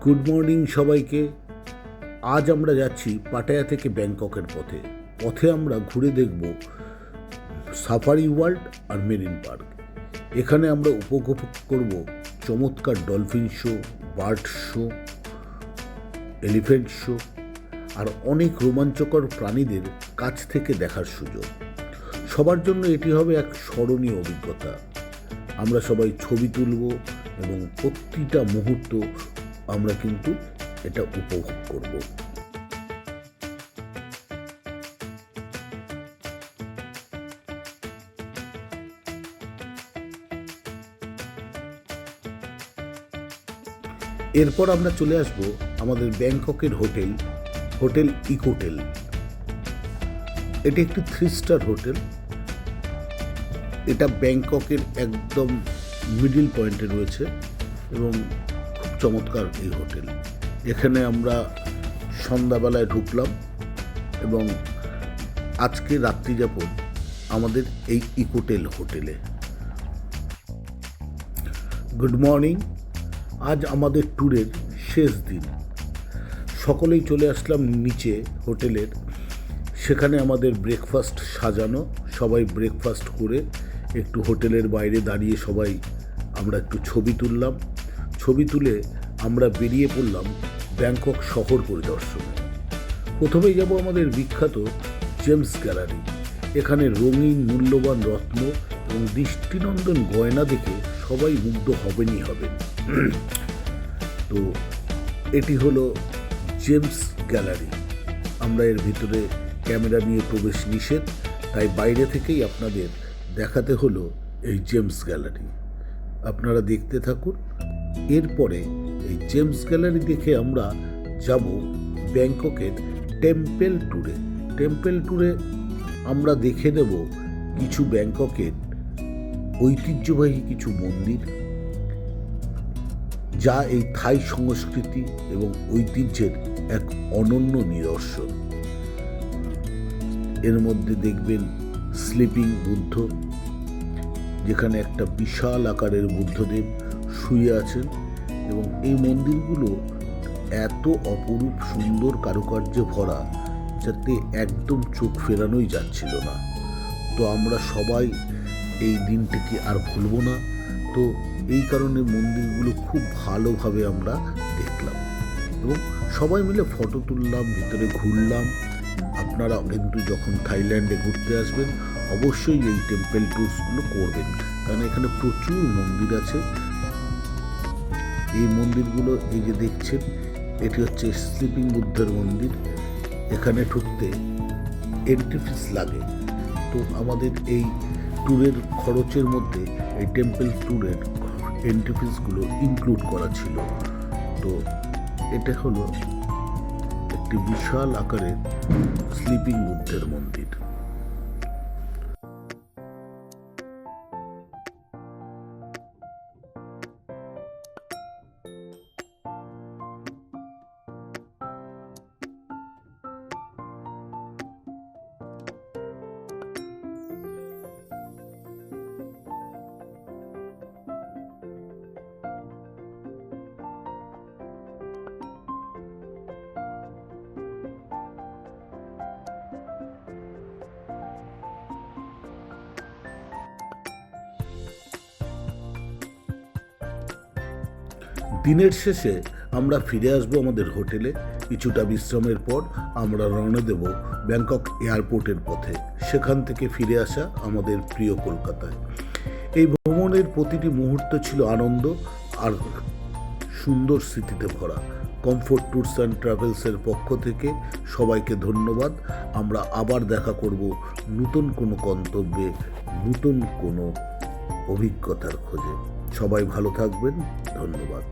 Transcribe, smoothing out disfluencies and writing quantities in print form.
Good morning সবাইকে। আজ আমরা যাচ্ছি পাটায়া থেকে ব্যাংককের পথে। আমরা ঘুরে দেখব সাফারি ওয়ার্ল্ড আর মেরিন পার্ক। এখানে আমরা উপভোগ করব চমৎকার dolphin show, bird show, elephant show আর অনেক রোমাঞ্চকর প্রাণীদের কাছ থেকে দেখার সুযোগ। সবার জন্য এটি হবে এক স্মরণীয় অভিজ্ঞতা। আমরা সবাই ছবি তুলব এবং প্রতিটা মুহূর্ত আমরা কিন্তু এটা উপভোগ করব। এরপর আমরা চলে আসব আমাদের ব্যাংককের হোটেল ইকোটেল। এটি একটি 3 স্টার হোটেল। এটা ব্যাংককের একদম মিডল পয়েন্টে রয়েছে এবং খুব চমৎকার এই হোটেল। এখানে আমরা সন্ধ্যাবেলায় ঢুকলাম এবং আজকে রাত্রিযাপন আমাদের এই ইকোটেল হোটেলে। Good morning. আজ আমাদের ট্যুরের শেষ দিন। সকলেই চলে আসলাম নিচে হোটেলের। সেখানে আমাদের ব্রেকফাস্ট সাজানো। সবাই ব্রেকফাস্ট করে একটু হোটেলের বাইরে দাঁড়িয়ে সবাই আমরা একটু ছবি তুললাম। ছবি তুলে আমরা বেরিয়ে পড়লাম ব্যাংকক শহর পরিদর্শনে। প্রথমেই যাব আমাদের বিখ্যাত জেমস গ্যালারি। এখানে রঙিন মূল্যবান রত্ন এবং দৃষ্টিনন্দন গয়না দেখে সবাই মুগ্ধ হবেনই হবেন। তো এটি হলো জেমস গ্যালারি। আমরা এর ভিতরে ক্যামেরা নিয়ে প্রবেশ নিষেধ, তাই বাইরে থেকেই আপনাদের দেখাতে হলো এই জেমস গ্যালারি। আপনারা দেখতে থাকুন। এরপরে এই জেমস গ্যালারি দেখে আমরা যাব ব্যাংককের টেম্পল ট্যুরে। আমরা দেখে নেব কিছু ব্যাংককের ঐতিহ্যবাহী কিছু মন্দির, যা এই থাই সংস্কৃতি এবং ঐতিহ্যের এক অনন্য নিদর্শন। এর মধ্যে দেখবেন স্লিপিং বুদ্ধ, যেখানে একটা বিশাল আকারের বুদ্ধদেব শুয়ে আছেন এবং এই মন্দিরগুলো এত অপরূপ সুন্দর কারুকার্যে ভরা, যাতে একদম চোখ ফেরানোই যাচ্ছিল না। তো আমরা সবাই এই দিনটিকে আর ভুলব না। তো এই কারণে মন্দিরগুলো খুব ভালোভাবে আমরা দেখলাম এবং সবাই মিলে ফটো তুললাম, ভিতরে ঘুরলাম। আপনারা কিন্তু যখন থাইল্যান্ডে ঘুরতে আসবেন অবশ্যই এই টেম্পল ট্যুরসগুলো করবেন, কারণ এখানে প্রচুর মন্দির আছে। এই মন্দিরগুলো এই যে দেখছেন, এটি হচ্ছে স্লিপিং বুদ্ধের মন্দির। এখানে ঢুকতে এন্ট্রি ফিস লাগে। তো আমাদের এই ট্যুরের খরচের মধ্যে এই টেম্পল ট্যুরের এন্ট্রি ফিসগুলো ইনক্লুড করা ছিল। তো এটা হলো একটি বিশাল আকারের স্লিপিং বুদ্ধের মন্দির। দিনের শেষে আমরা ফিরে আসবো আমাদের হোটেলে। কিছুটা বিশ্রামের পর আমরা রওনা দেব ব্যাংকক এয়ারপোর্টের পথে, সেখান থেকে ফিরে আসা আমাদের প্রিয় কলকাতায়। এই ভ্রমণের প্রতিটি মুহূর্ত ছিল আনন্দ আর সুন্দর স্মৃতিতে ভরা। কমফোর্ট ট্যুরস অ্যান্ড ট্রাভেলসের পক্ষ থেকে সবাইকে ধন্যবাদ। আমরা আবার দেখা করব নতুন কোনো গন্তব্যে, নতুন কোনো অভিজ্ঞতার খোঁজে। সবাই ভালো থাকবেন। ধন্যবাদ।